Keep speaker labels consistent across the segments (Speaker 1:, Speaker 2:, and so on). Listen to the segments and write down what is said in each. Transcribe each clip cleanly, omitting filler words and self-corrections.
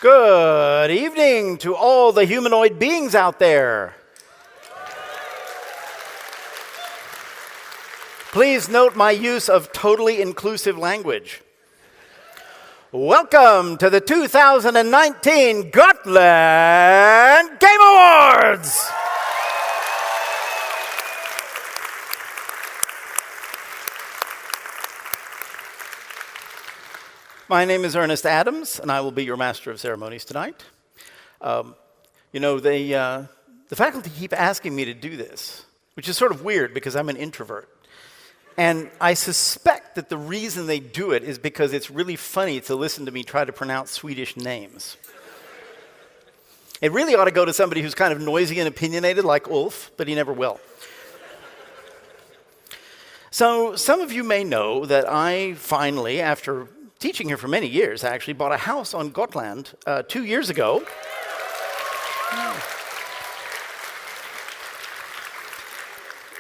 Speaker 1: Good evening to all the humanoid beings out there. Please note my use of totally inclusive language. Welcome to the 2019 Gotland Game Awards! My name is Ernest Adams, and I will be your master of ceremonies tonight. The faculty keep asking me to do this, which is sort of weird because I'm an introvert. And I suspect that the reason they do it is because it's really funny to listen to me try to pronounce Swedish names. It really ought to go to somebody who's kind of noisy and opinionated like Ulf, but he never will. So some of you may know that I finally, after teaching here for many years, actually bought a house on Gotland 2 years ago.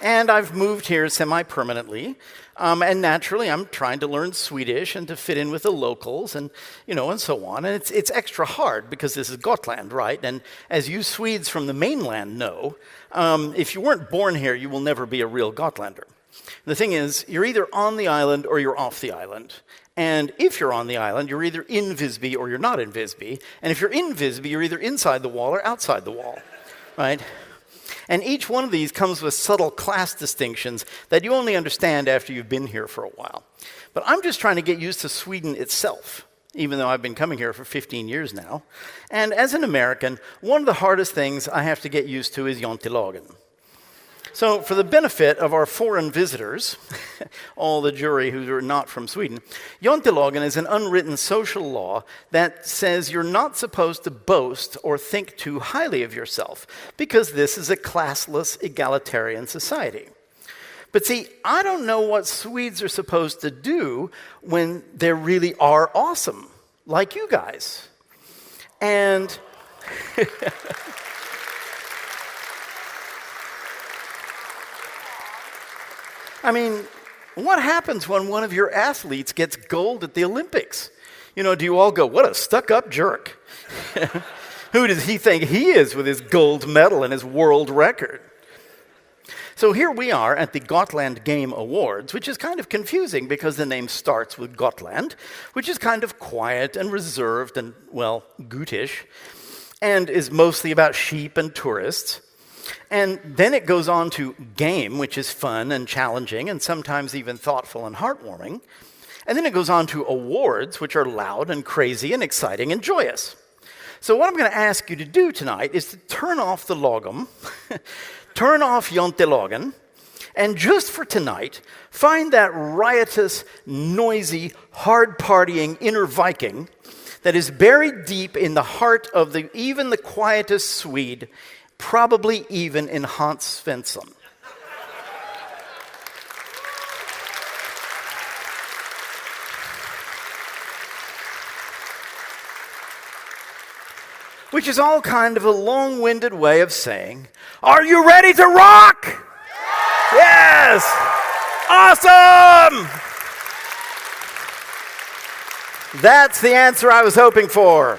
Speaker 1: And I've moved here semi-permanently. And naturally, I'm trying to learn Swedish and to fit in with the locals and, and so on. And it's extra hard because this is Gotland, right? And as you Swedes from the mainland know, if you weren't born here, you will never be a real Gotlander. The thing is, you're either on the island or you're off the island. And if you're on the island, you're either in Visby or you're not in Visby. And if you're in Visby, you're either inside the wall or outside the wall, right? And each one of these comes with subtle class distinctions that you only understand after you've been here for a while. But I'm just trying to get used to Sweden itself, even though I've been coming here for 15 years now. And as an American, one of the hardest things I have to get used to is jantelagen. So for the benefit of our foreign visitors, all the jury who are not from Sweden, jantelagen is an unwritten social law that says you're not supposed to boast or think too highly of yourself, because this is a classless, egalitarian society. But see, I don't know what Swedes are supposed to do when they really are awesome, like you guys. And I mean, what happens when one of your athletes gets gold at the Olympics? You know, do you all go, what a stuck-up jerk? Who does he think he is with his gold medal and his world record? So here we are at the Gotland Game Awards, which is kind of confusing because the name starts with Gotland, which is kind of quiet and reserved and, well, Gutish, and is mostly about sheep and tourists. And then it goes on to game, which is fun and challenging and sometimes even thoughtful and heartwarming. And then it goes on to awards, which are loud and crazy and exciting and joyous. So what I'm going to ask you to do tonight is to turn off the logom, turn off jantelagen, and just for tonight, find that riotous, noisy, hard-partying inner Viking that is buried deep in the heart of even the quietest Swede, probably even in Hans Svensson. Which is all kind of a long-winded way of saying, are you ready to rock? Yes! Awesome! That's the answer I was hoping for.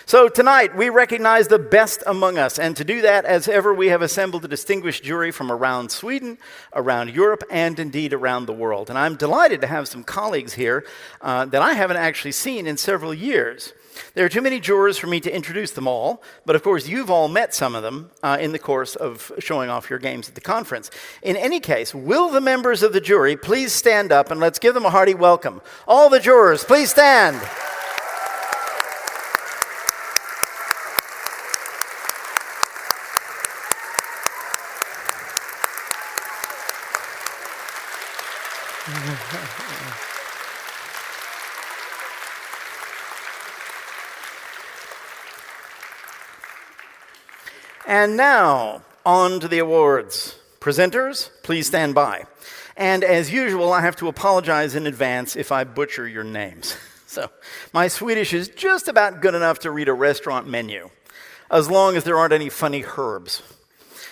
Speaker 1: So tonight, we recognize the best among us, and to do that, as ever, we have assembled a distinguished jury from around Sweden, around Europe, and indeed around the world. And I'm delighted to have some colleagues here that I haven't actually seen in several years. There are too many jurors for me to introduce them all, but of course, you've all met some of them in the course of showing off your games at the conference. In any case, will the members of the jury please stand up, and let's give them a hearty welcome. All the jurors, please stand. And now, on to the awards. Presenters, please stand by. And as usual, I have to apologize in advance if I butcher your names. So, my Swedish is just about good enough to read a restaurant menu, as long as there aren't any funny herbs.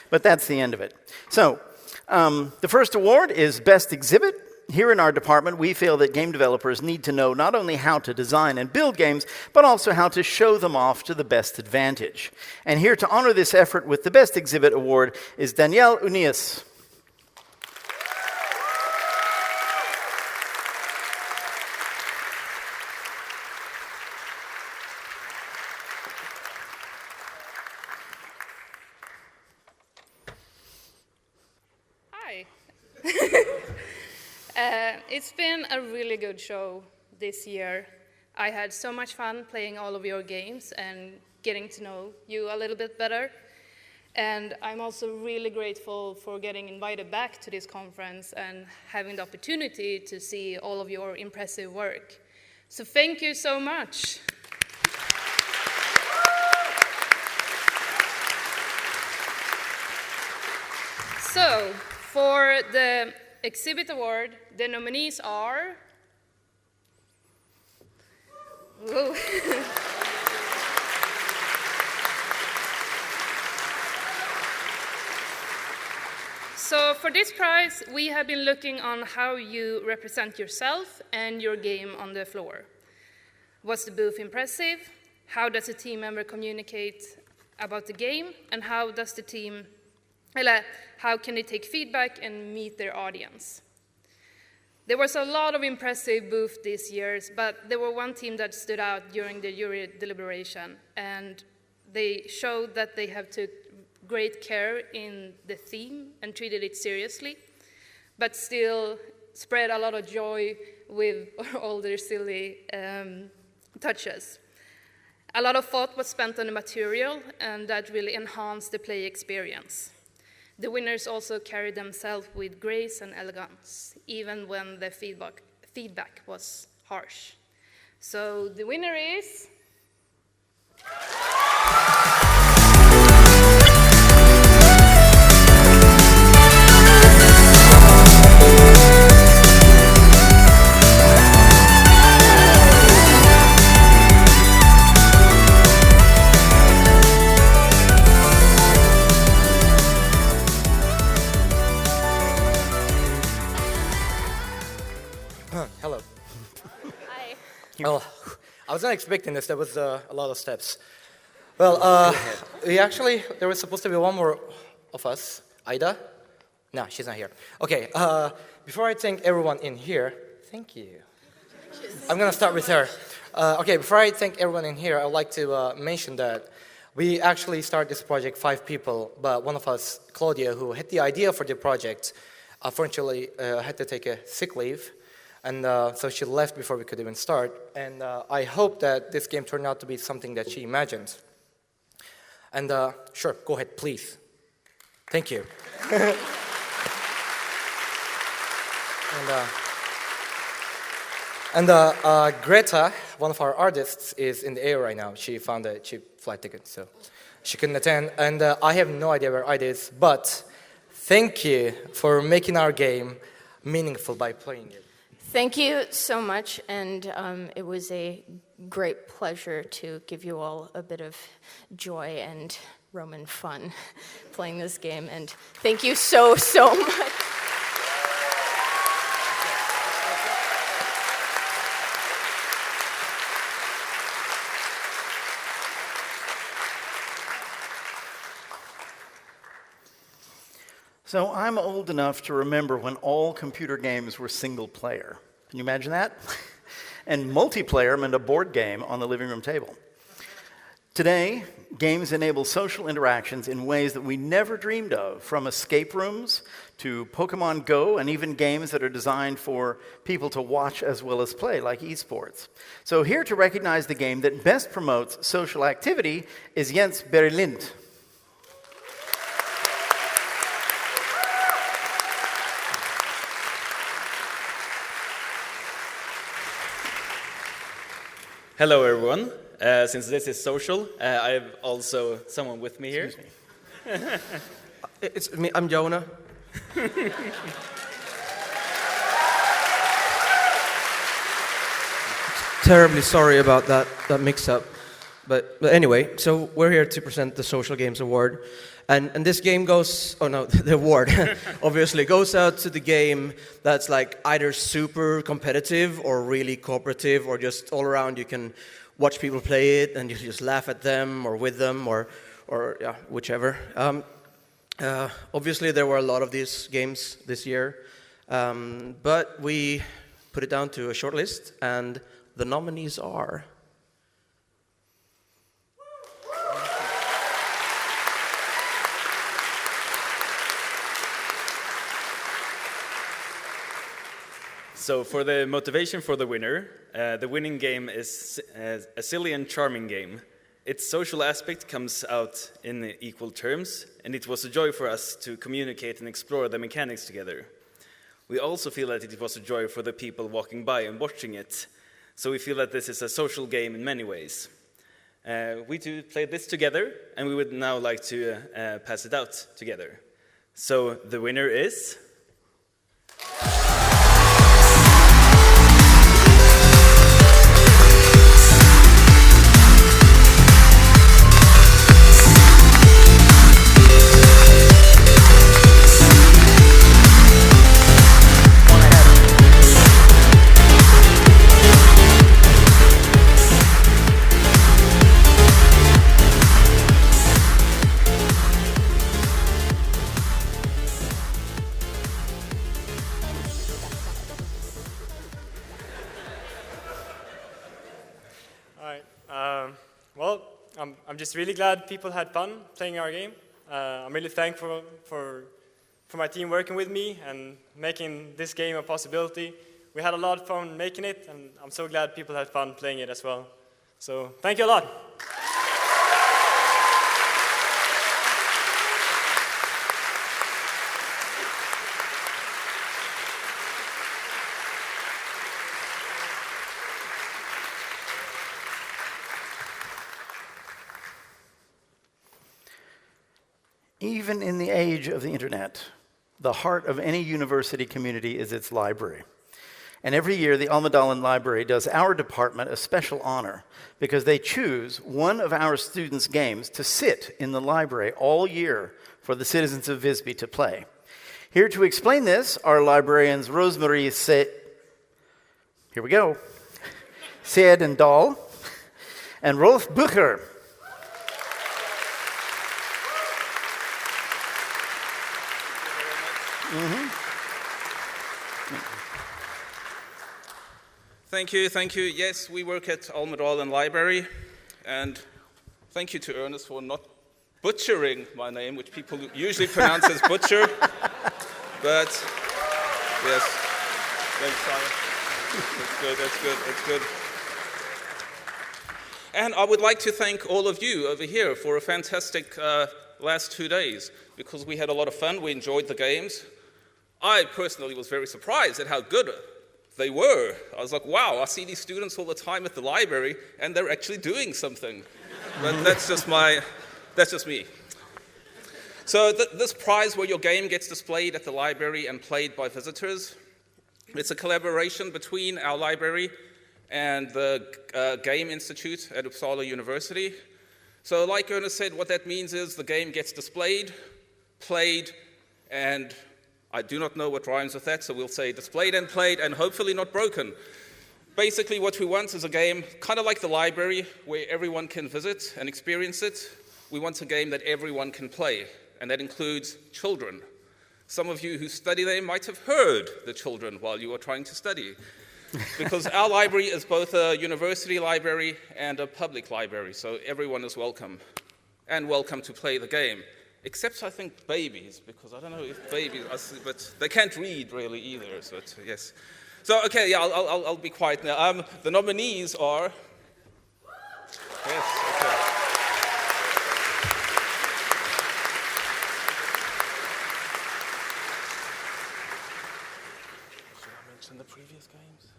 Speaker 1: But that's the end of it. So, the first award is Best Exhibit. Here in our department, we feel that game developers need to know not only how to design and build games, but also how to show them off to the best advantage. And here to honor this effort with the Best Exhibit award is Danielle Unias.
Speaker 2: Hi. It's been a really good show this year. I had so much fun playing all of your games and getting to know you a little bit better. And I'm also really grateful for getting invited back to this conference and having the opportunity to see all of your impressive work. So thank you so much. So, for the Exhibit Award, the nominees are... Whoa. So for this prize, we have been looking on how you represent yourself and your game on the floor. Was the booth impressive? How does a team member communicate about the game? And how does the team... how can they take feedback and meet their audience? There was a lot of impressive booths this year, but there were one team that stood out during the jury deliberation, and they showed that they have took great care in the theme and treated it seriously, but still spread a lot of joy with all their silly touches. A lot of thought was spent on the material, and that really enhanced the play experience. The winners also carried themselves with grace and elegance, even when the feedback was harsh. So the winner is...
Speaker 3: Hello.
Speaker 2: Hi.
Speaker 3: Well, I was not expecting this. There was a lot of steps. Well, there was supposed to be one more of us. Ida? No, she's not here. Okay, before I thank everyone in here, thank you. I'm going to start with her. Okay, before I thank everyone in here, I'd like to mention that we actually started this project 5 people, but one of us, Claudia, who had the idea for the project, unfortunately had to take a sick leave. And so she left before we could even start. And I hope that this game turned out to be something that she imagined. And sure, go ahead, please. Thank you. and Greta, one of our artists, is in the air right now. She found a cheap flight ticket, so she couldn't attend. And I have no idea where Ida is, but thank you for making our game meaningful by playing it.
Speaker 4: Thank you so much, and it was a great pleasure to give you all a bit of joy and Roman fun playing this game, and thank you so, so much.
Speaker 1: So I'm old enough to remember when all computer games were single player. Can you imagine that? And multiplayer meant a board game on the living room table. Today, games enable social interactions in ways that we never dreamed of, from escape rooms to Pokemon Go, and even games that are designed for people to watch as well as play, like esports. So here to recognize the game that best promotes social activity is Jens Berlind.
Speaker 5: Hello, everyone. Since this is social, I have also someone with me here.
Speaker 1: Excuse me.
Speaker 6: It's me. I'm Jonah. Terribly sorry about that mix-up. But anyway, so we're here to present the Social Games Award. And this game goes, oh no, the award, obviously, goes out to the game that's like either super competitive or really cooperative, or just all around you can watch people play it and you just laugh at them or with them or yeah, whichever. Obviously, there were a lot of these games this year, but we put it down to a short list, and the nominees are...
Speaker 5: So for the motivation for the winner, the winning game is a silly and charming game. Its social aspect comes out in equal terms, and it was a joy for us to communicate and explore the mechanics together. We also feel that it was a joy for the people walking by and watching it, so we feel that this is a social game in many ways. We two played this together, and we would now like to pass it out together. So the winner is...
Speaker 7: I'm just really glad people had fun playing our game. I'm really thankful for my team working with me and making this game a possibility. We had a lot of fun making it, and I'm so glad people had fun playing it as well. So thank you a lot.
Speaker 1: Even in the age of the internet, the heart of any university community is its library. And every year, the Almedalen Library does our department a special honor because they choose one of our students' games to sit in the library all year for the citizens of Visby to play. Here to explain this are librarians Rosemarie Seedendahl and Rolf Bucher.
Speaker 8: Thank you. Yes, we work at Almedalen Library, and thank you to Ernest for not butchering my name, which people usually pronounce as butcher. But yes, thanks, Simon. That's good. And I would like to thank all of you over here for a fantastic last 2 days, because we had a lot of fun. We enjoyed the games. I personally was very surprised at how good they were. I was like, wow, I see these students all the time at the library, and they're actually doing something. But that's just me. So this prize where your game gets displayed at the library and played by visitors, it's a collaboration between our library and the Game Institute at Uppsala University. So like Ernest said, what that means is the game gets displayed, played, and I do not know what rhymes with that, so we'll say displayed and played and hopefully not broken. Basically what we want is a game kind of like the library where everyone can visit and experience it. We want a game that everyone can play, and that includes children. Some of you who study there might have heard the children while you were trying to study, because our library is both a university library and a public library, so everyone is welcome, and welcome to play the game. Except, I think, babies, because I don't know if babies, but they can't read really either, so yes. So, okay, yeah, I'll be quiet now. The nominees are... Yes, okay. Should I mention the previous games?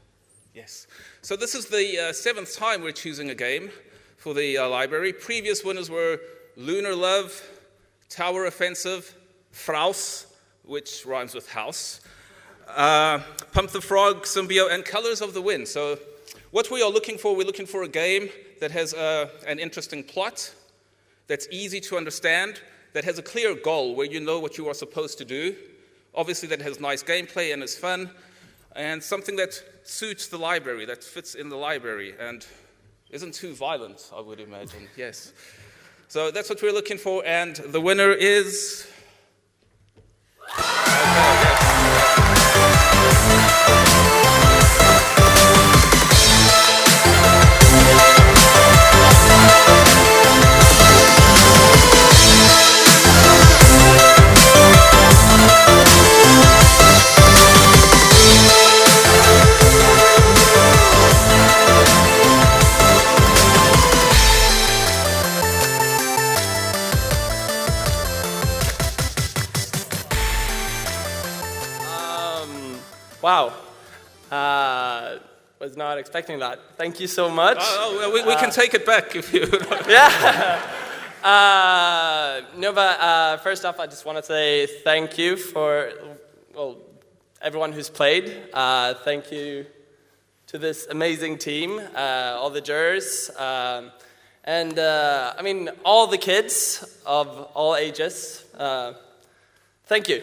Speaker 8: Yes. So this is the 7th time we're choosing a game for the library. Previous winners were Lunar Love, Tower Offensive, Fraus, which rhymes with house, Pump the Frog, Symbio, and Colors of the Wind. So what we are looking for, we're looking for a game that has an interesting plot, that's easy to understand, that has a clear goal where you know what you are supposed to do, obviously that has nice gameplay and is fun, and something that suits the library, that fits in the library, and isn't too violent, I would imagine, yes. So that's what we're looking for, and the winner is...
Speaker 9: Wow. Was not expecting that. Thank you so much.
Speaker 8: We can take it back if you...
Speaker 9: Yeah. No, but first off, I just want to say thank you for, well, everyone who's played. Thank you to this amazing team, all the jurors, and I mean, all the kids of all ages. Thank you.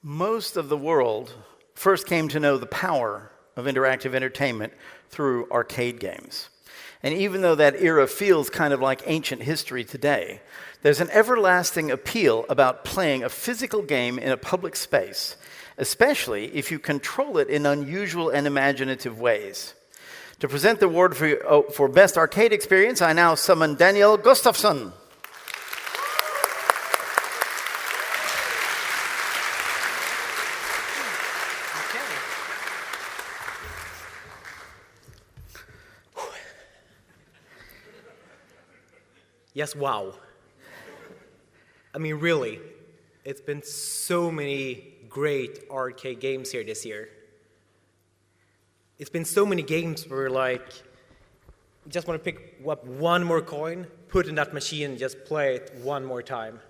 Speaker 1: Most of the world first came to know the power of interactive entertainment through arcade games. And even though that era feels kind of like ancient history today, there's an everlasting appeal about playing a physical game in a public space, especially if you control it in unusual and imaginative ways. To present the award for Best Arcade Experience, I now summon Daniel Gustafsson.
Speaker 10: Yes, wow. I mean, really, it's been so many great arcade games here this year. It's been so many games where, like, you just want to pick up one more coin, put in that machine, and just play it one more time.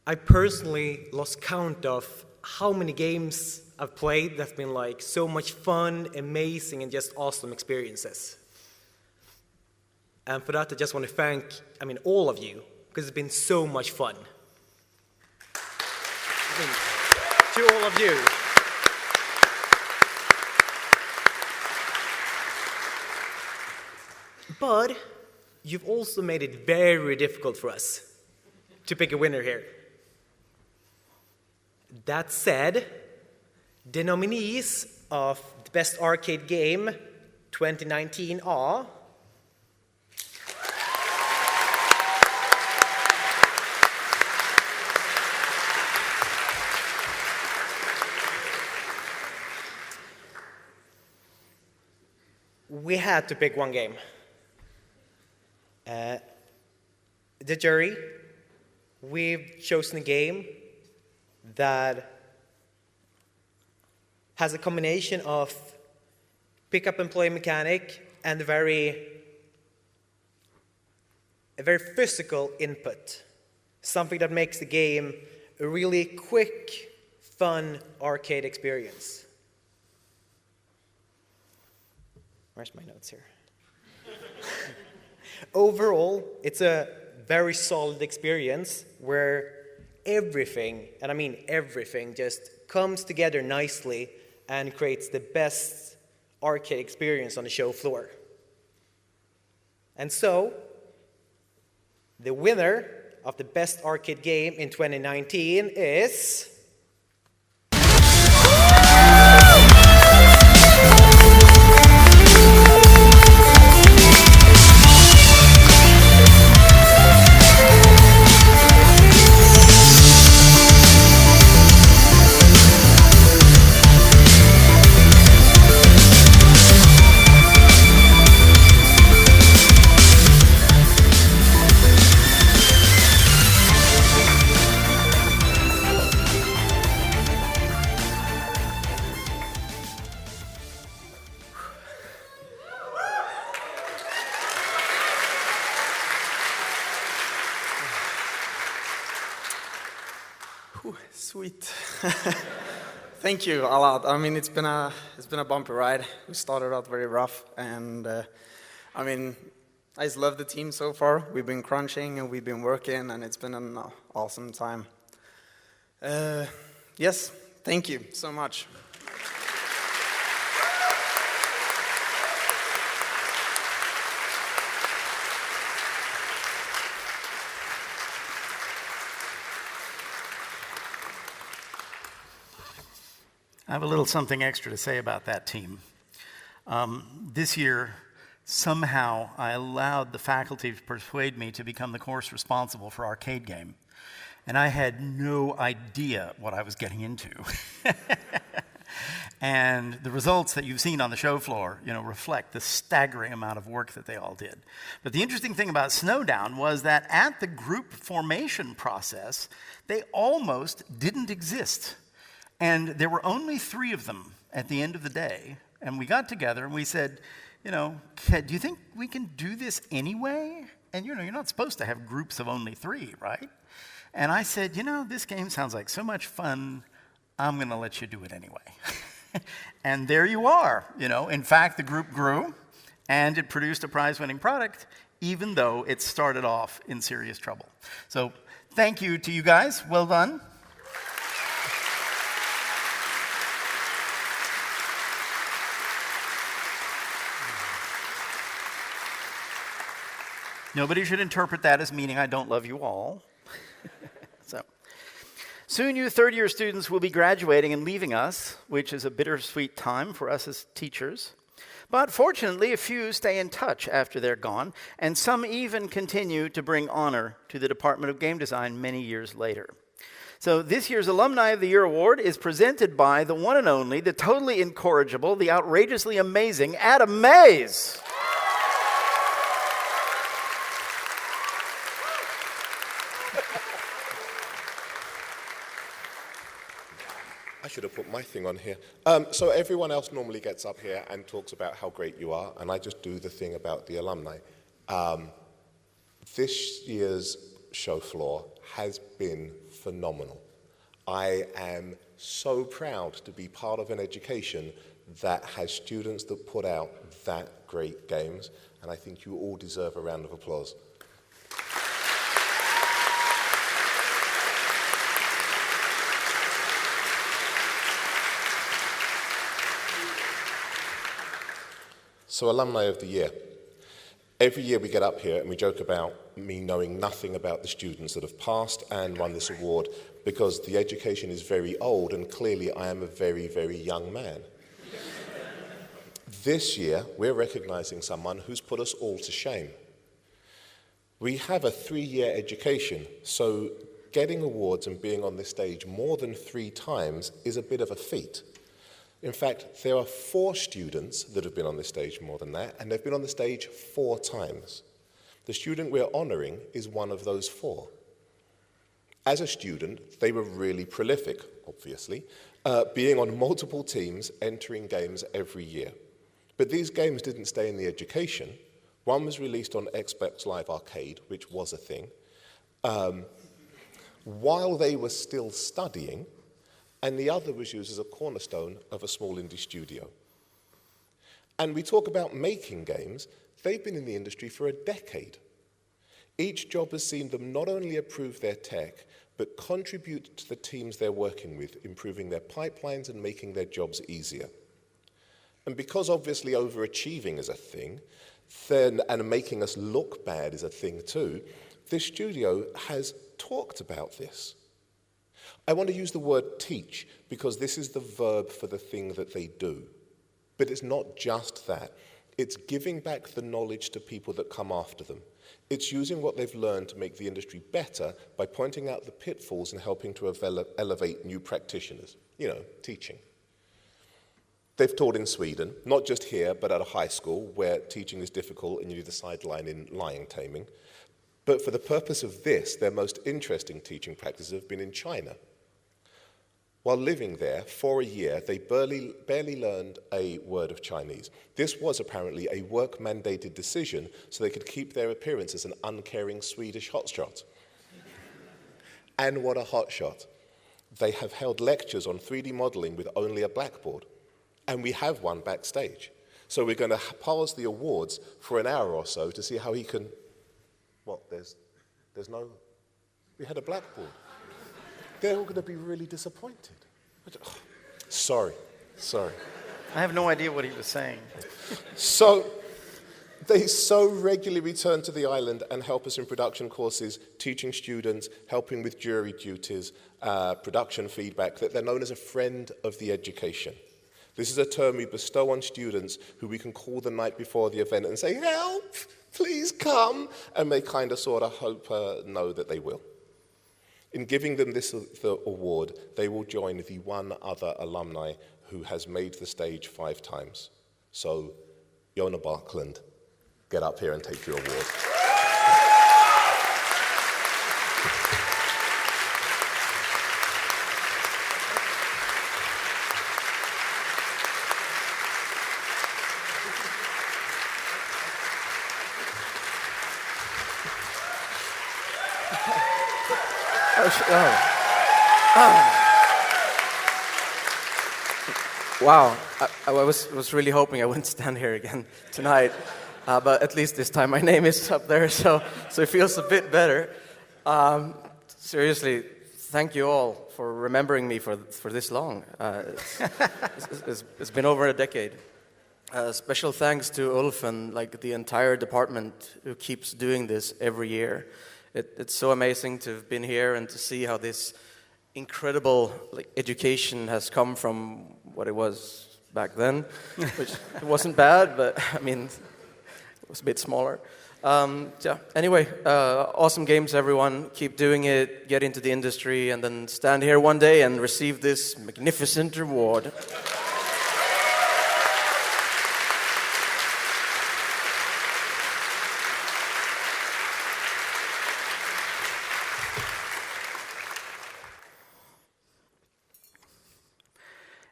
Speaker 10: I personally lost count of how many games I've played that's been, like, so much fun, amazing, and just awesome experiences. And for that, I just want to thank, all of you, because it's been so much fun. To all of you. But you've also made it very difficult for us to pick a winner here. That said, the nominees of the Best Arcade Game 2019 are we had to pick one game. The jury, we've chosen a game that has a combination of pick-up and play mechanic and a very physical input. Something that makes the game a really quick, fun arcade experience. Where's my notes here? Overall, it's a very solid experience where everything, and I mean everything, just comes together nicely and creates the best arcade experience on the show floor. And so, the winner of the Best Arcade Game in 2019 is
Speaker 11: Sweet. Thank you a lot. I mean, it's been a bumpy ride. We started out very rough, and I just love the team so far. We've been crunching and we've been working, and it's been an awesome time. Yes, thank you so much.
Speaker 1: I have a little something extra to say about that team. This year, somehow, I allowed the faculty to persuade me to become the course responsible for Arcade Game. And I had no idea what I was getting into. And the results that you've seen on the show floor, reflect the staggering amount of work that they all did. But the interesting thing about Snowdown was that at the group formation process, they almost didn't exist. And there were only 3 of them at the end of the day. And we got together and we said, do you think we can do this anyway? And you're not supposed to have groups of only 3, right? And I said, this game sounds like so much fun, I'm going to let you do it anyway. And there you are. In fact, the group grew and it produced a prize-winning product, even though it started off in serious trouble. So thank you to you guys. Well done. Nobody should interpret that as meaning I don't love you all. So, soon you third-year students will be graduating and leaving us, which is a bittersweet time for us as teachers. But fortunately, a few stay in touch after they're gone, and some even continue to bring honor to the Department of Game Design many years later. So this year's Alumni of the Year Award is presented by the one and only, the totally incorrigible, the outrageously amazing Adam Mays.
Speaker 12: I should have put my thing on here. So everyone else normally gets up here and talks about how great you are, and I just do the thing about the alumni. This year's show floor has been phenomenal. I am so proud to be part of an education that has students that put out that great games, and I think you all deserve a round of applause. So, Alumni of the Year. Every year we get up here and we joke about me knowing nothing about the students that have passed and won this award because the education is very old and clearly I am a very, very young man. This year we're recognizing someone who's put us all to shame. We have a 3-year education, so getting awards and being on this stage more than 3 times is a bit of a feat. In fact, there are 4 students that have been on this stage more than that, and they've been on the stage 4 times. The student we're honoring is one of those 4. As a student, they were really prolific, obviously, being on multiple teams, entering games every year. But these games didn't stay in the education. One was released on Xbox Live Arcade, which was a thing, while they were still studying, and the other was used as a cornerstone of a small indie studio. And we talk about making games. They've been in the industry for a decade. Each job has seen them not only improve their tech, but contribute to the teams they're working with, improving their pipelines and making their jobs easier. And because obviously overachieving is a thing, and making us look bad is a thing too, this studio has talked about this. I want to use the word teach because this is the verb for the thing that they do. But it's not just that. It's giving back the knowledge to people that come after them. It's using what they've learned to make the industry better by pointing out the pitfalls and helping to elevate new practitioners. You know, teaching. They've taught in Sweden, not just here, but at a high school where teaching is difficult and you need the sideline in lion taming. But for the purpose of this, their most interesting teaching practices have been in China. While living there for a year, they barely learned a word of Chinese. This was apparently a work-mandated decision so they could keep their appearance as an uncaring Swedish hotshot. And what a hotshot. They have held lectures on 3D modeling with only a blackboard. And we have one backstage. So we're going to pause the awards for an hour or so to see how he can... What, there's no... We had a blackboard. They're all going to be really disappointed. Sorry.
Speaker 1: I have no idea what he was saying.
Speaker 12: So, they so regularly return to the island and help us in production courses, teaching students, helping with jury duties, production feedback, that they're known as a friend of the education. This is a term we bestow on students who we can call the night before the event and say, help, please come, and they kind of sort of hope know that they will. In giving them the award, they will join the one other alumni who has made the stage 5 times. So, Jona Barkland, get up here and take your award.
Speaker 6: Wow, I was really hoping I wouldn't stand here again tonight, but at least this time my name is up there, so it feels a bit better. Seriously, thank you all for remembering me for this long. It's been over a decade. Special thanks to Ulf and like the entire department who keeps doing this every year. It's so amazing to have been here and to see how this incredible like education has come from what it was back then, which it wasn't bad, but I mean, it was a bit smaller. Yeah. Anyway, awesome games, everyone. Keep doing it, get into the industry, and then stand here one day and receive this magnificent reward.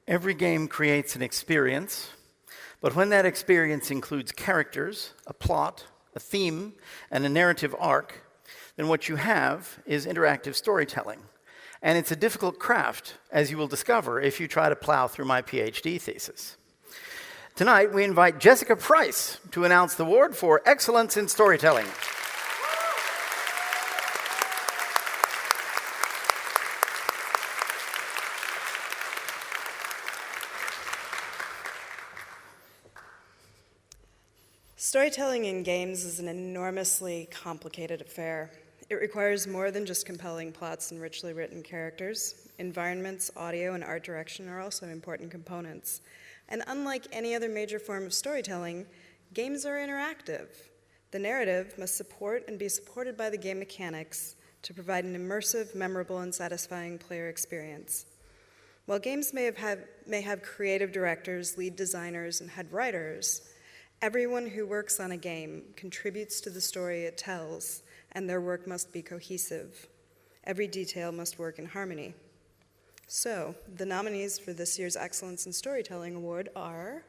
Speaker 1: Every game creates an experience, but when that experience includes characters, a plot, a theme, and a narrative arc, then what you have is interactive storytelling. And it's a difficult craft, as you will discover if you try to plow through my PhD thesis. Tonight, we invite Jessica Price to announce the award for Excellence in Storytelling.
Speaker 13: Storytelling in games is an enormously complicated affair. It requires more than just compelling plots and richly written characters. Environments, audio, and art direction are also important components. And unlike any other major form of storytelling, games are interactive. The narrative must support and be supported by the game mechanics to provide an immersive, memorable, and satisfying player experience. While games may have creative directors, lead designers, and head writers, everyone who works on a game contributes to the story it tells, and their work must be cohesive. Every detail must work in harmony. So, the nominees for this year's Excellence in Storytelling Award are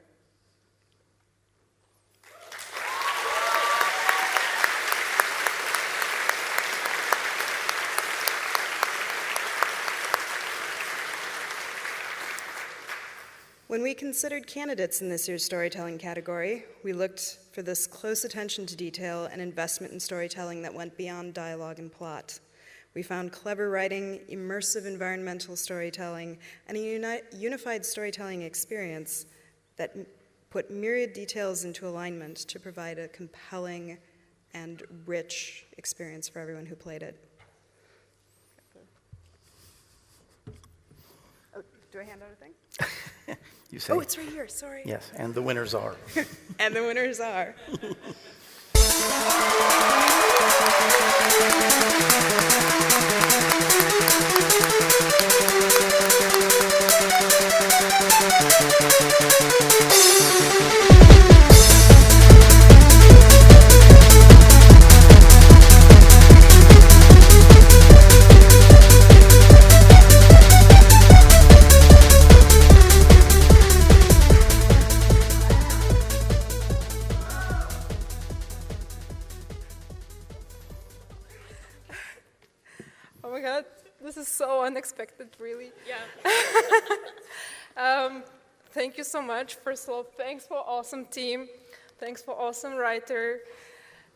Speaker 13: When we considered candidates in this year's storytelling category, we looked for this close attention to detail and investment in storytelling that went beyond dialogue and plot. We found clever writing, immersive environmental storytelling, and a unified storytelling experience that put myriad details into alignment to provide a compelling and rich experience for everyone who played it. Oh, do I hand out a thing?
Speaker 1: You say.
Speaker 13: Oh, it's right here, sorry.
Speaker 1: Yes, and the winners are.
Speaker 13: And the winners are.
Speaker 14: Oh my God, this is so unexpected, really.
Speaker 2: Yeah.
Speaker 14: Thank you so much. First of all, thanks for awesome team. Thanks for awesome writer.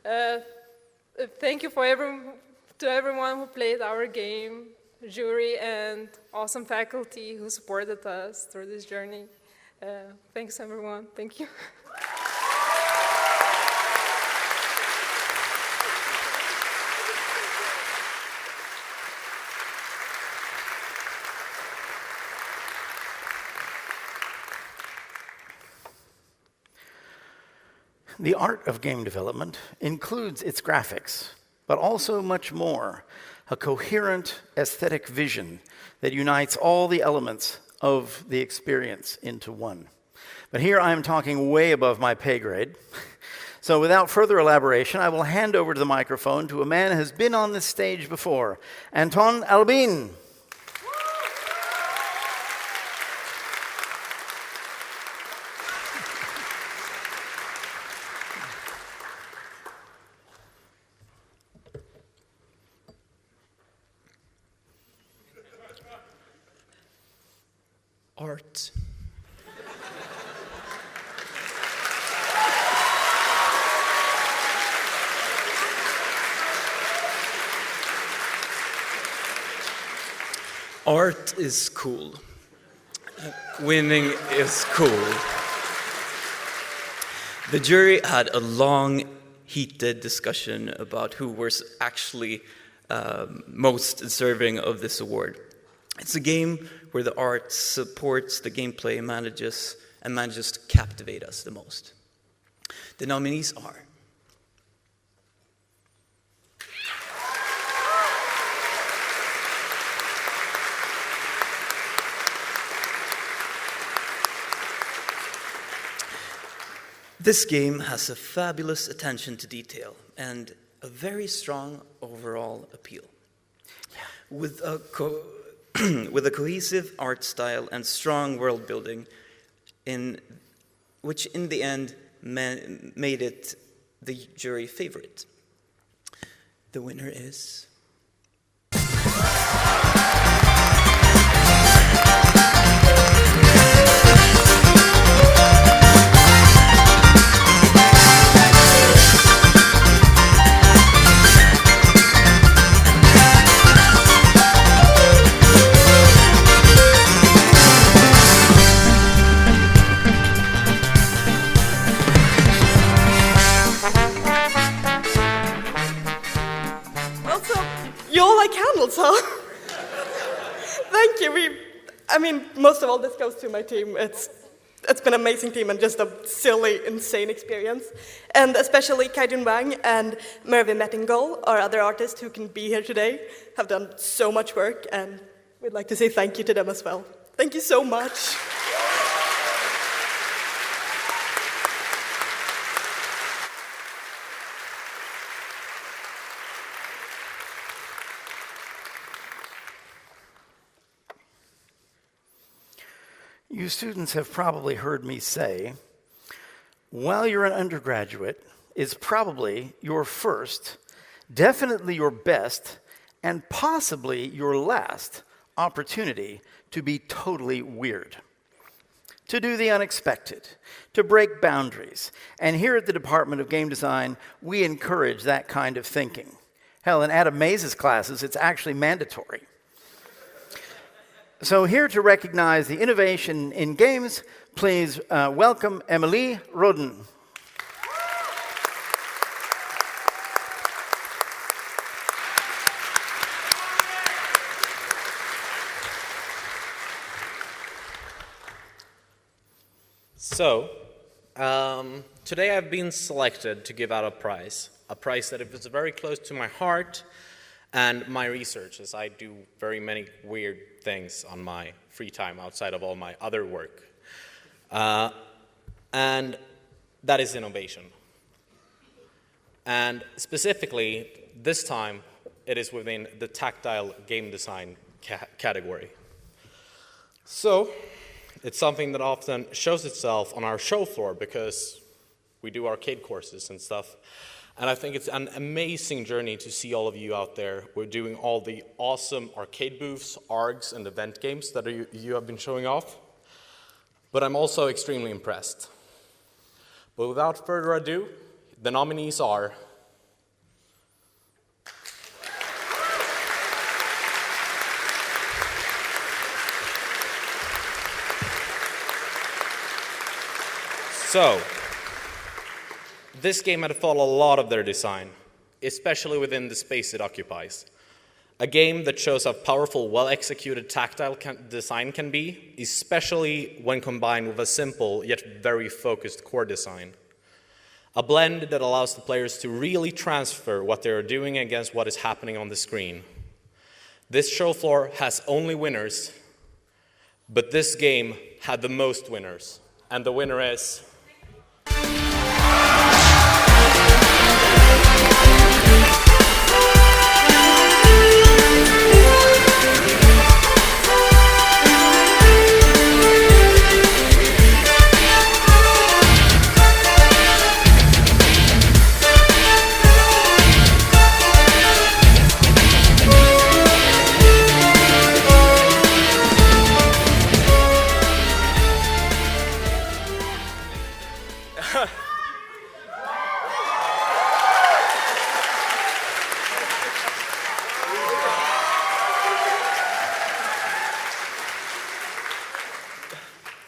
Speaker 14: Thank you to everyone who played our game, jury, and awesome faculty who supported us through this journey. Thanks, everyone. Thank you.
Speaker 1: The art of game development includes its graphics, but also much more, a coherent aesthetic vision that unites all the elements of the experience into one. But here I am talking way above my pay grade. So without further elaboration, I will hand over to the microphone to a man who has been on this stage before, Anton Albin.
Speaker 15: Art. Art is cool. Winning is cool. The jury had a long, heated discussion about who was actually most deserving of this award. It's a game where the art supports the gameplay manages to captivate us the most. The nominees are This game has a fabulous attention to detail and a very strong overall appeal. With a cohesive art style and strong world building, which in the end made it the jury favorite. The winner is...
Speaker 16: So, thank you. Most of all, this goes to my team. It's been an amazing team and just a silly, insane experience. And especially Kaijun Wang and Mervyn Mettingall, our other artists who can be here today, have done so much work, and we'd like to say thank you to them as well. Thank you so much.
Speaker 1: You students have probably heard me say, while you're an undergraduate, is probably your first, definitely your best, and possibly your last opportunity to be totally weird. To do the unexpected, to break boundaries. And here at the Department of Game Design, we encourage that kind of thinking. Hell, in Adam Mays' classes, it's actually mandatory. So here to recognize the innovation in games, please welcome Emily Roden.
Speaker 17: So, today I've been selected to give out a prize that is very close to my heart and my research, as I do very many weird things on my free time outside of all my other work. And that is innovation. And specifically, this time, it is within the tactile game design category. So, it's something that often shows itself on our show floor because we do arcade courses and stuff. And I think it's an amazing journey to see all of you out there. We're doing all the awesome arcade booths, ARGs, and event games that you have been showing off. But I'm also extremely impressed. But without further ado, the nominees are... So, this game had followed a lot of their design, especially within the space it occupies. A game that shows how powerful, well-executed tactile design can be, especially when combined with a simple yet very focused core design. A blend that allows the players to really transfer what they are doing against what is happening on the screen. This show floor has only winners, but this game had the most winners, and the winner is...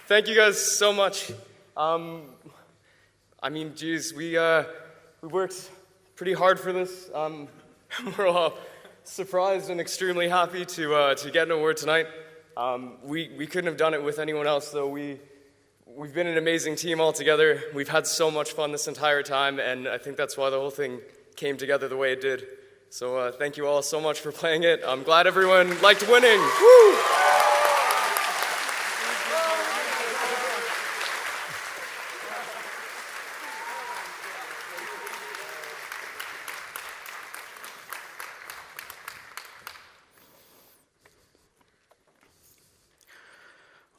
Speaker 7: Thank you guys so much.
Speaker 18: I mean, geez, we worked pretty hard for this. We're all surprised and extremely happy to get an award tonight. We couldn't have done it with anyone else, though. We've been an amazing team all together. We've had so much fun this entire time, and I think that's why the whole thing came together the way it did. So thank you all so much for playing it. I'm glad everyone liked winning. Woo!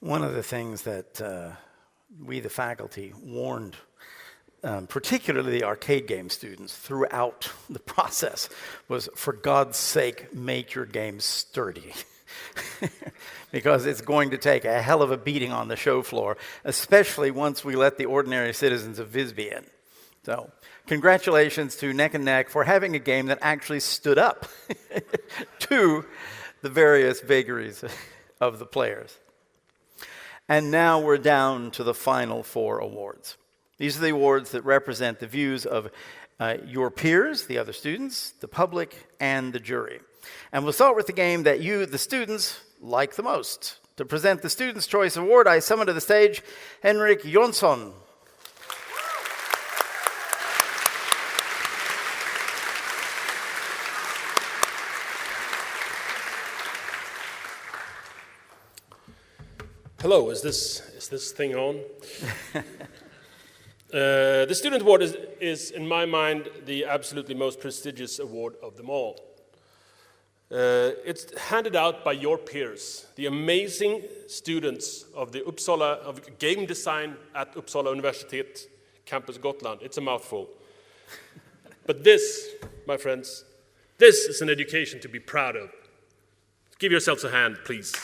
Speaker 1: One of the things that we, the faculty, warned particularly the arcade game students throughout the process was, for God's sake, make your game sturdy. Because it's going to take a hell of a beating on the show floor, especially once we let the ordinary citizens of Visby in. So, congratulations to Neck and Neck for having a game that actually stood up to the various vagaries of the players. And now we're down to the final 4 awards. These are the awards that represent the views of your peers, the other students, the public, and the jury. And we'll start with the game that you, the students, like the most. To present the Students' Choice Award, I summon to the stage Henrik Jonsson.
Speaker 19: Hello, is this thing on? The Student Award is, in my mind, the absolutely most prestigious award of them all. It's handed out by your peers, the amazing students of the of game design at Uppsala Universitet, campus Gotland. It's a mouthful. But this, my friends, this is an education to be proud of. Give yourselves a hand, please.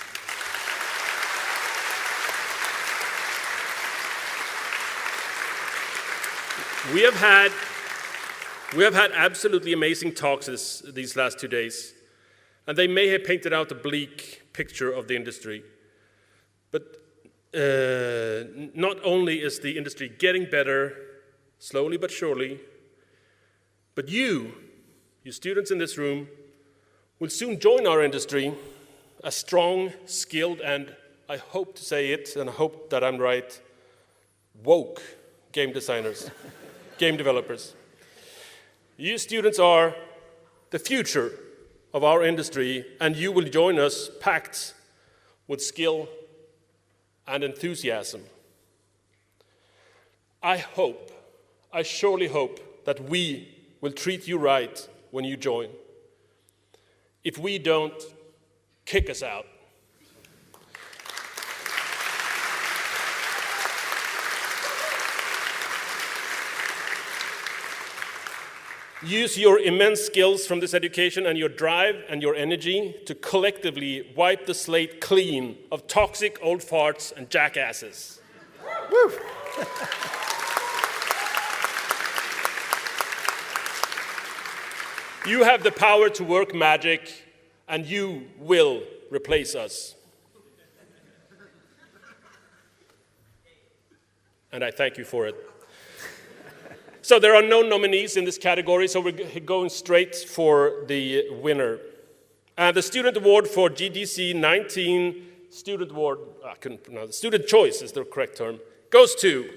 Speaker 19: We have had absolutely amazing talks these last 2 days, and they may have painted out a bleak picture of the industry. But not only is the industry getting better, slowly but surely, but you students in this room, will soon join our industry as strong, skilled, and I hope to say it, and I hope that I'm right, woke game designers. Game developers. You students are the future of our industry, and you will join us packed with skill and enthusiasm. I surely hope that we will treat you right when you join. If we don't, kick us out. Use your immense skills from this education and your drive and your energy to collectively wipe the slate clean of toxic old farts and jackasses. Woo! You have the power to work magic, and you will replace us. And I thank you for it. So there are no nominees in this category, so we're going straight for the winner. The Student Award for GGC 19, Student Award, I couldn't pronounce it, Student Choice is the correct term, goes to...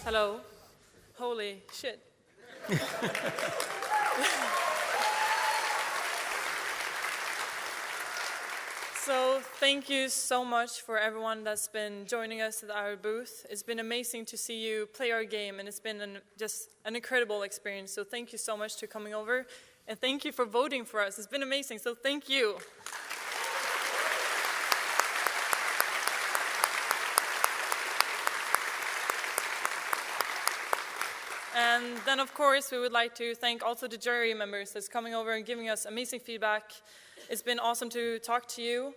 Speaker 14: Hello. Holy shit. So thank you so much for everyone that's been joining us at our booth. It's been amazing to see you play our game, and it's been just an incredible experience. So thank you so much for coming over, and thank you for voting for us. It's been amazing, so thank you. And then, of course, we would like to thank also the jury members that's coming over and giving us amazing feedback. It's been awesome to talk to you.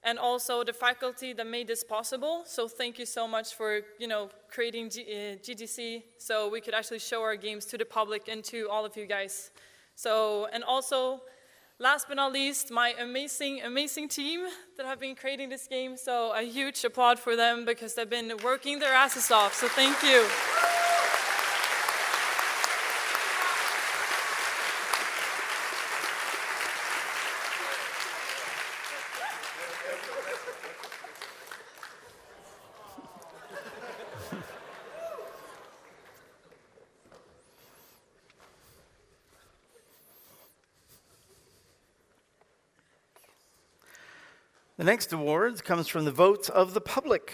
Speaker 14: And also the faculty that made this possible. So thank you so much for, creating GGC so we could actually show our games to the public and to all of you guys. So, and also, last but not least, my amazing, amazing team that have been creating this game. So a huge applaud for them because they've been working their asses off. So thank you.
Speaker 1: The next award comes from the votes of the public,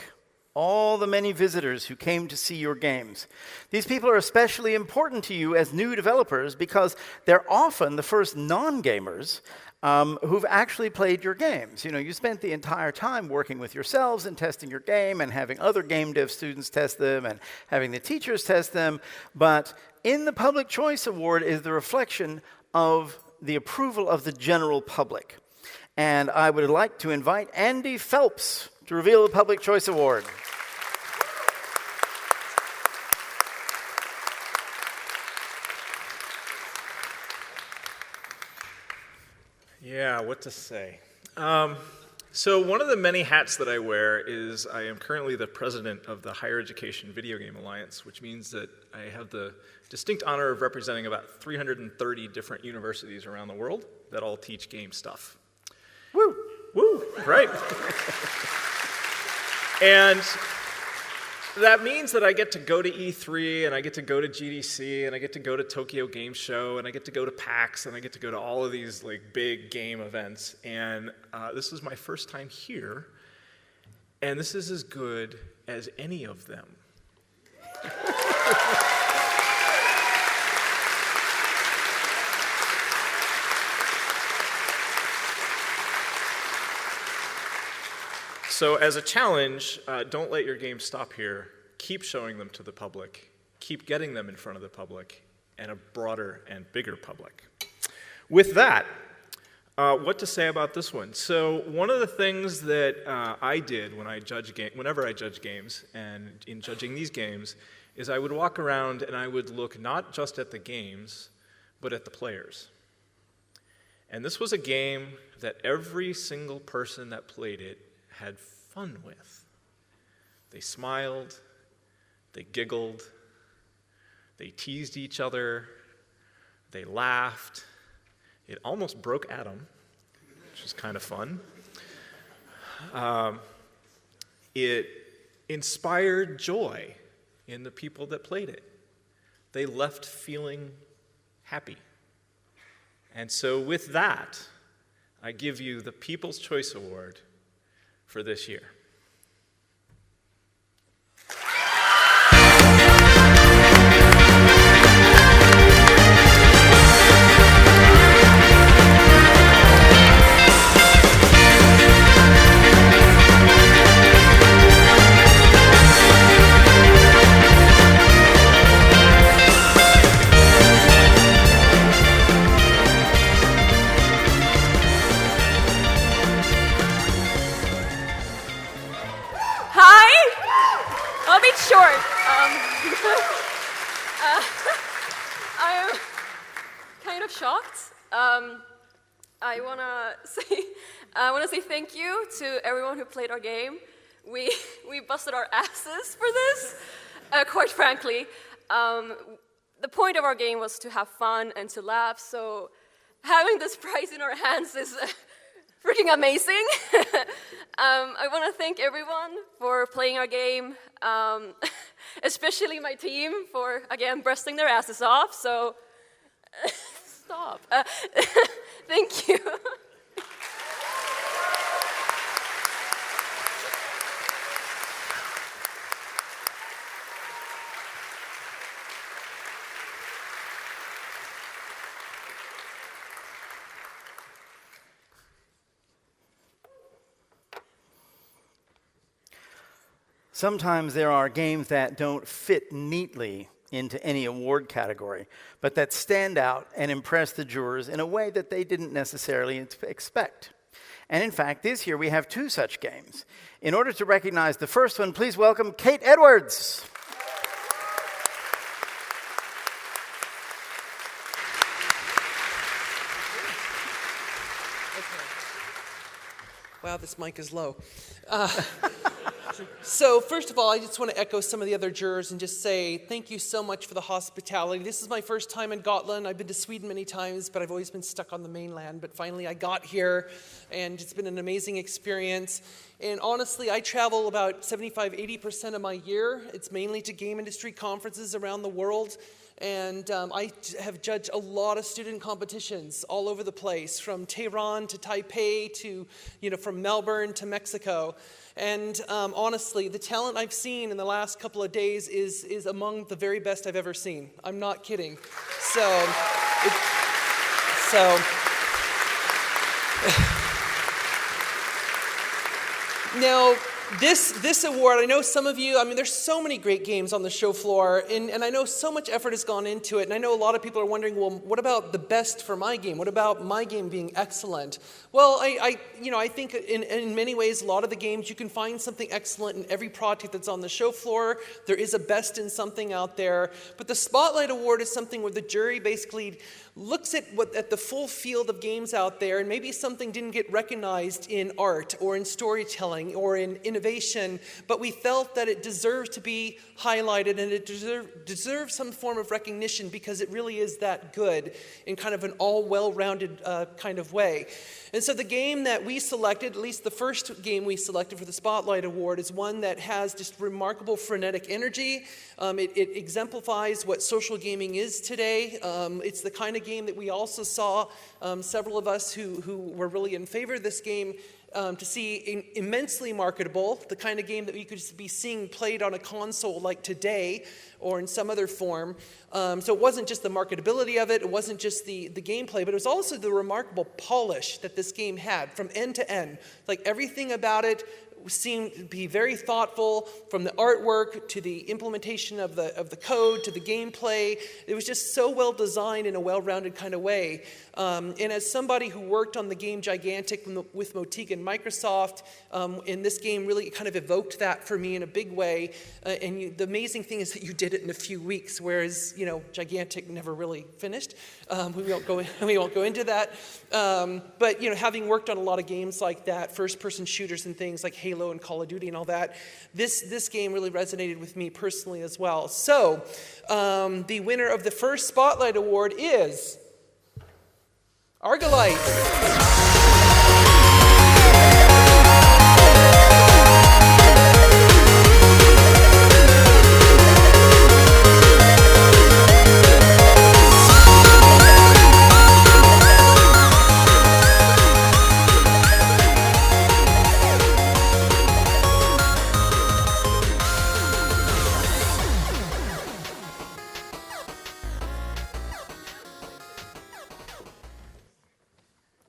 Speaker 1: all the many visitors who came to see your games. These people are especially important to you as new developers because they're often the first non-gamers who've actually played your games. You spent the entire time working with yourselves and testing your game and having other game dev students test them and having the teachers test them. But in the Public Choice Award is the reflection of the approval of the general public. And I would like to invite Andy Phelps to reveal the Public Choice Award.
Speaker 20: Yeah, what to say? So one of the many hats that I wear is I am currently the president of the Higher Education Video Game Alliance, which means that I have the distinct honor of representing about 330 different universities around the world that all teach game stuff.
Speaker 1: Woo!
Speaker 20: Woo, right. And that means that I get to go to E3, and I get to go to GDC, and I get to go to Tokyo Game Show, and I get to go to PAX, and I get to go to all of these big game events. And this is my first time here, and this is as good as any of them. So as a challenge, don't let your game stop here. Keep showing them to the public. Keep getting them in front of the public and a broader and bigger public. With that, what to say about this one? So one of the things that I did when whenever I judge games, and in judging these games, is I would walk around and I would look not just at the games, but at the players. And this was a game that every single person that played it had fun with. They smiled, they giggled, they teased each other, they laughed. It almost broke Adam, which was kind of fun. It inspired joy in the people that played it. They left feeling happy. And so with that, I give you the People's Choice Award for this year.
Speaker 21: I want to say thank you to everyone who played our game. We busted our asses for this, quite frankly. The point of our game was to have fun and to laugh, so having this prize in our hands is freaking amazing. I want to thank everyone for playing our game, especially my team for, again, busting their asses off, so stop. Thank you.
Speaker 1: Sometimes there are games that don't fit neatly into any award category, but that stand out and impress the jurors in a way that they didn't necessarily expect. And in fact, this year we have 2 such games. In order to recognize the first one, please welcome Kate Edwards.
Speaker 3: Wow, this mic is low. So first of all, I just want to echo some of the other jurors and just say thank you so much for the hospitality. This is my first time in Gotland. I've been to Sweden many times, but I've always been stuck on the mainland. But finally I got here, and it's been an amazing experience. And honestly, I travel about 75-80% of my year. It's mainly to game industry conferences around the world. And I have judged a lot of student competitions all over the place, from Tehran to Taipei to, from Melbourne to Mexico. And honestly, the talent I've seen in the last couple of days is among the very best I've ever seen. I'm not kidding. Now, this award, I know some of you, there's so many great games on the show floor, and I know so much effort has gone into it, and I know a lot of people are wondering, well, what about the best for my game? What about my game being excellent? Well, I think in many ways, a lot of the games, you can find something excellent in every project that's on the show floor. There is a best in something out there, but the Spotlight Award is something where the jury basically looks at the full field of games out there, and maybe something didn't get recognized in art or in storytelling or in innovation, but we felt that it deserved to be highlighted, and it deserved some form of recognition because it really is that good in kind of an all well-rounded kind of way. And so the game that we selected, at least the first game we selected for the Spotlight Award, is one that has just remarkable frenetic energy. It exemplifies what social gaming is today. It's the kind of game that we also saw several of us who were really in favor of this game to see immensely marketable, the kind of game that we could be seeing played on a console like today or in some other form. So it wasn't just the marketability of it, it wasn't just the gameplay, but it was also the remarkable polish that this game had from end to end. Like everything about it seemed to be very thoughtful, from the artwork to the implementation of the code to the gameplay. It was just so well designed in a well-rounded kind of way. And as somebody who worked on the game Gigantic with Motiga and Microsoft, and this game really kind of evoked that for me in a big way. The amazing thing is that you did it in a few weeks, whereas Gigantic never really finished. We won't go into that. But having worked on a lot of games like that, first-person shooters and things like Halo and Call of Duty and all that, this game really resonated with me personally as well. So, the winner of the first Spotlight Award is Argolite.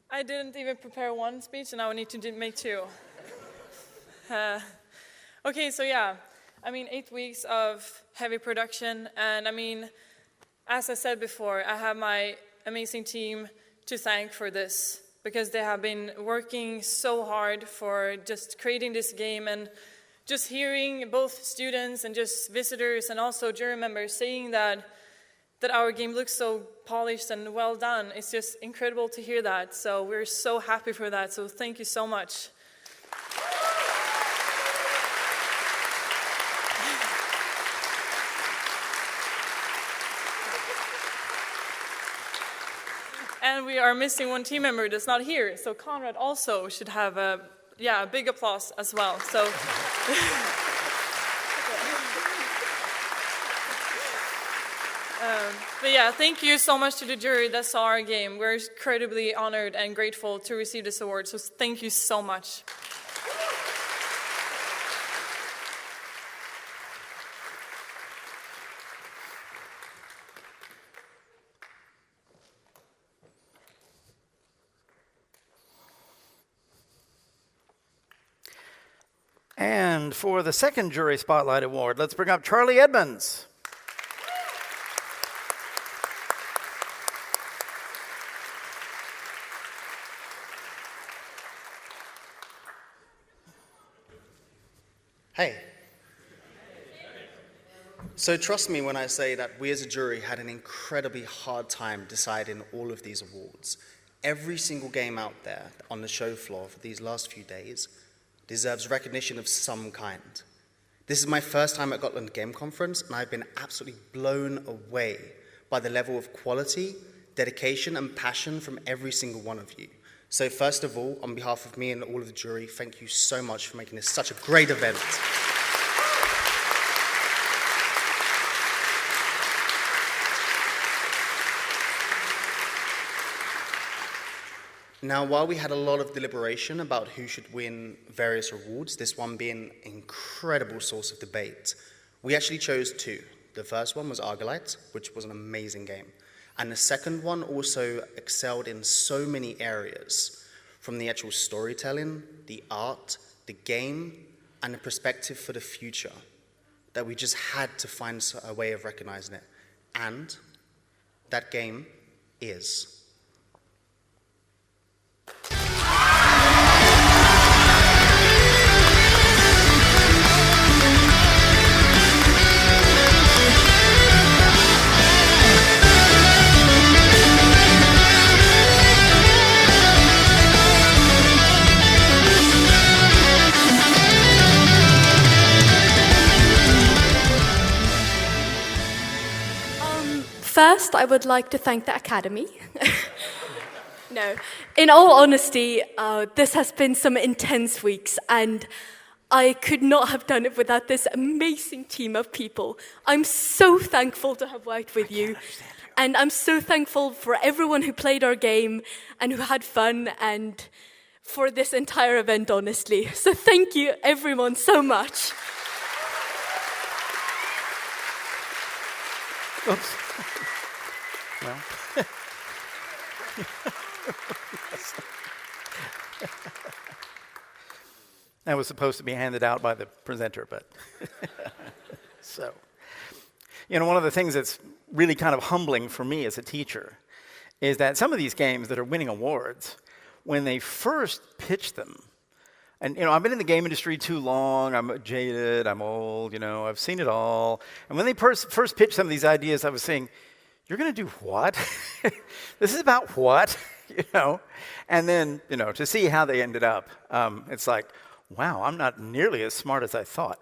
Speaker 14: I didn't even prepare one speech, and now I need to make 2. Okay, so yeah, 8 weeks of heavy production, and as I said before, I have my amazing team to thank for this, because they have been working so hard for just creating this game, and just hearing both students and just visitors and also jury members saying that our game looks so polished and well done. It's just incredible to hear that. So we're so happy for that. So thank you so much. And we are missing one team member that's not here. So Conrad also should have a big applause as well. So. But yeah, thank you so much to the jury that saw our game. We're incredibly honored and grateful to receive this award, so thank you so much.
Speaker 1: And for the second Jury Spotlight Award, let's bring up Charlie Edmonds.
Speaker 4: Hey. So trust me when I say that we as a jury had an incredibly hard time deciding all of these awards. Every single game out there on the show floor for these last few days deserves recognition of some kind. This is my first time at Gotland Game Conference, and I've been absolutely blown away by the level of quality, dedication, and passion from every single one of you. So first of all, on behalf of me and all of the jury, thank you so much for making this such a great event. Now, while we had a lot of deliberation about who should win various awards, this one being an incredible source of debate, we actually chose two. The first one was Argolite, which was an amazing game. And the second one also excelled in so many areas, from the actual storytelling, the art, the game, and the perspective for the future, that we just had to find a way of recognizing it. And that game is...
Speaker 22: First, I would like to thank the Academy. No, in all honesty, this has been some intense weeks, and I could not have done it without this amazing team of people. I'm so thankful to have worked with you, and I'm so thankful for everyone who played our game and who had fun, and for this entire event, honestly. So thank you, everyone, so much.
Speaker 1: Oops. Well. That was supposed to be handed out by the presenter, but so. You know, one of the things that's really kind of humbling for me as a teacher is that some of these games that are winning awards, when they first pitch them, and, you know, I've been in the game industry too long, I'm jaded, I'm old, you know, I've seen it all. And when they first pitched some of these ideas, I was saying, you're going to do what? This is about what? You know? And then, you know, to see how they ended up, it's like, wow, I'm not nearly as smart as I thought.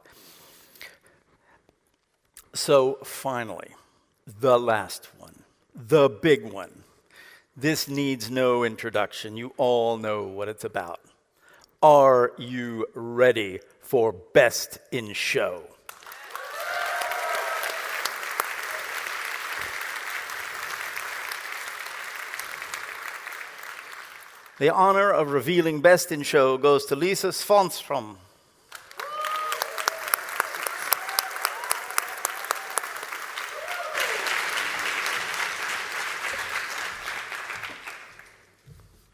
Speaker 1: So finally, the last one, the big one. This needs no introduction. You all know what it's about. Are you ready for Best in Show? The honor of revealing Best in Show goes to Lisa Svanstrom.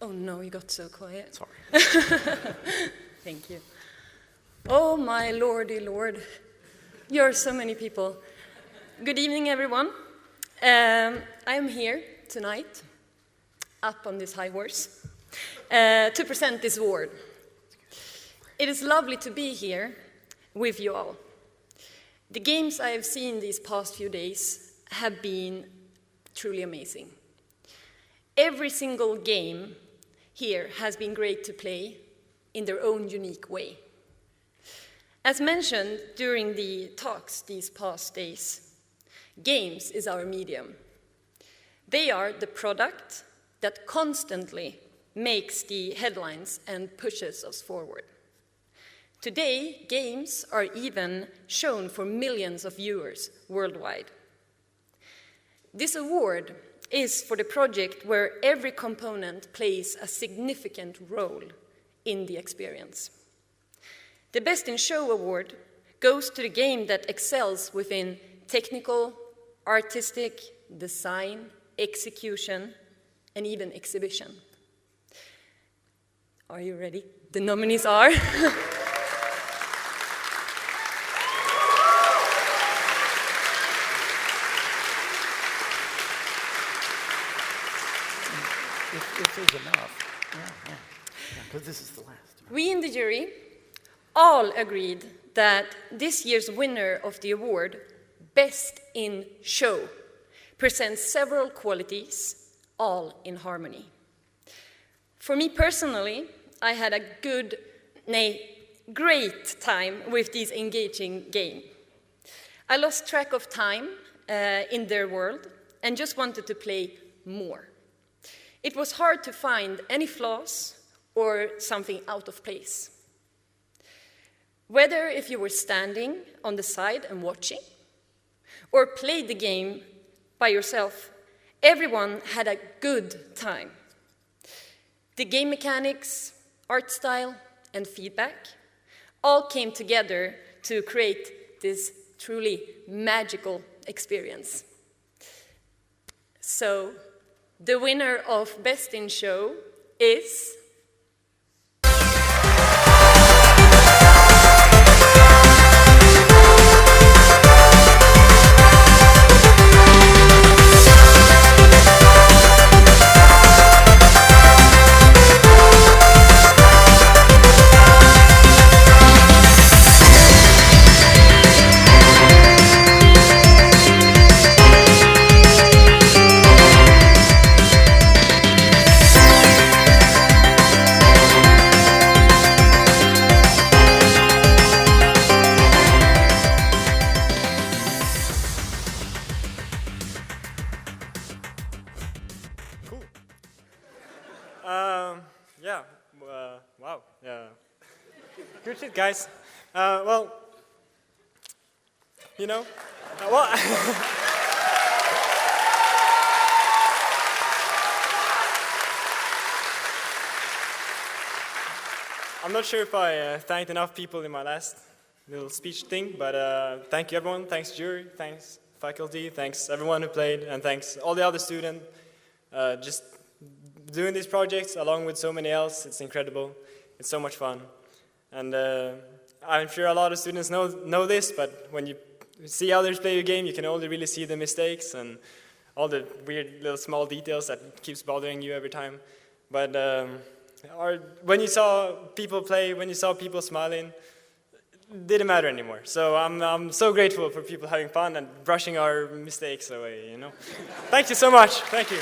Speaker 23: Oh no, you got so quiet.
Speaker 1: Sorry.
Speaker 23: Thank you. Oh my lordy lord. You're so many people. Good evening, everyone. I am here tonight, up on this high horse, to present this award. It is lovely to be here with you all. The games I have seen these past few days have been truly amazing. Every single game here has been great to play in their own unique way. As mentioned during the talks these past days, games is our medium. They are the product that constantly makes the headlines and pushes us forward. Today, games are even shown for millions of viewers worldwide. This award is for the project where every component plays a significant role in the experience. The Best in Show award goes to the game that excels within technical, artistic, design, execution, and even exhibition. Are you ready? The nominees are...
Speaker 1: This is enough. Yeah, because this is the last.
Speaker 23: We in the jury all agreed that this year's winner of the award, Best in Show, presents several qualities, all in harmony. For me personally, I had a great time with this engaging game. I lost track of time in their world and just wanted to play more. It was hard to find any flaws or something out of place. Whether if you were standing on the side and watching, or played the game by yourself, everyone had a good time. The game mechanics, art style, and feedback all came together to create this truly magical experience. So, the winner of Best in Show is...
Speaker 7: Wow. Good shit, guys. Well, you know, well, I'm not sure if I thanked enough people in my last little speech thing, but thank you everyone, thanks jury, thanks faculty, thanks everyone who played, and thanks all the other students. Just doing these projects along with so many else, it's incredible. It's so much fun. And I'm sure a lot of students know this, but when you see others play your game, you can only really see the mistakes and all the weird little small details that keeps bothering you every time. But when you saw people play, when you saw people smiling, it didn't matter anymore. So I'm so grateful for people having fun and brushing our mistakes away, you know. Thank you so much. Thank you.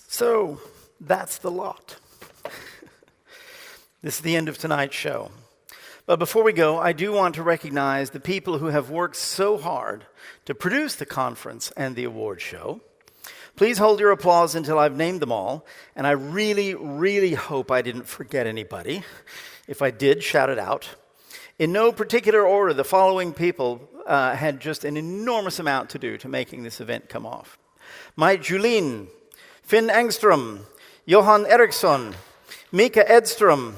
Speaker 1: So, that's the lot. This is the end of tonight's show. But before we go, I do want to recognize the people who have worked so hard to produce the conference and the award show. Please hold your applause until I've named them all, and I really, really hope I didn't forget anybody. If I did, shout it out. In no particular order, the following people had just an enormous amount to do to making this event come off. Mike Julin, Finn Engström, Johan Eriksson, Mika Edström,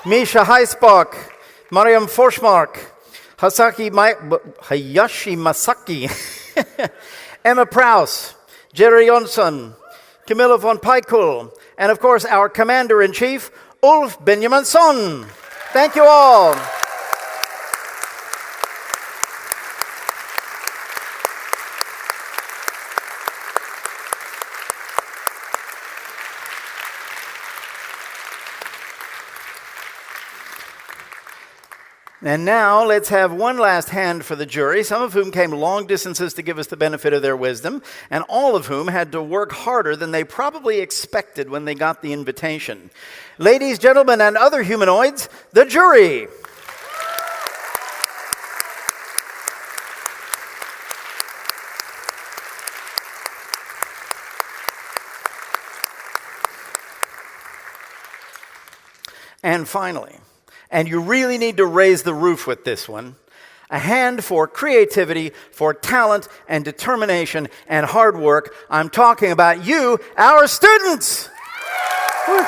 Speaker 1: Misha Heisbach, Mariam Forsmark, Hayashi Masaki, Emma Prouse, Jerry Jonsson, Camilla von Pijkul, and of course our Commander-in-Chief, Ulf Benjaminson. Thank you all. And now let's have one last hand for the jury, some of whom came long distances to give us the benefit of their wisdom, and all of whom had to work harder than they probably expected when they got the invitation. Ladies, gentlemen, and other humanoids, the jury. And finally, and you really need to raise the roof with this one, a hand for creativity, for talent and determination and hard work. I'm talking about you, our students. Whew.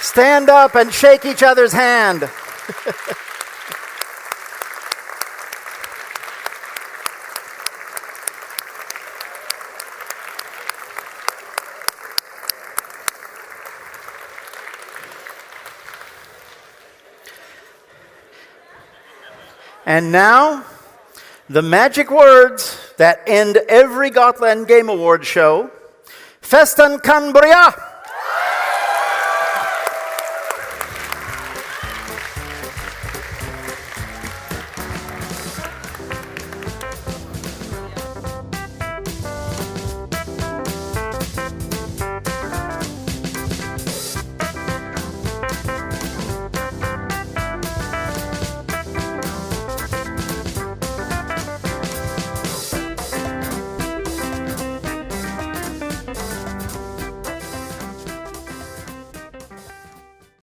Speaker 1: Stand up and shake each other's hand. And now, the magic words that end every Gotland Game Award show. Festen kan börja!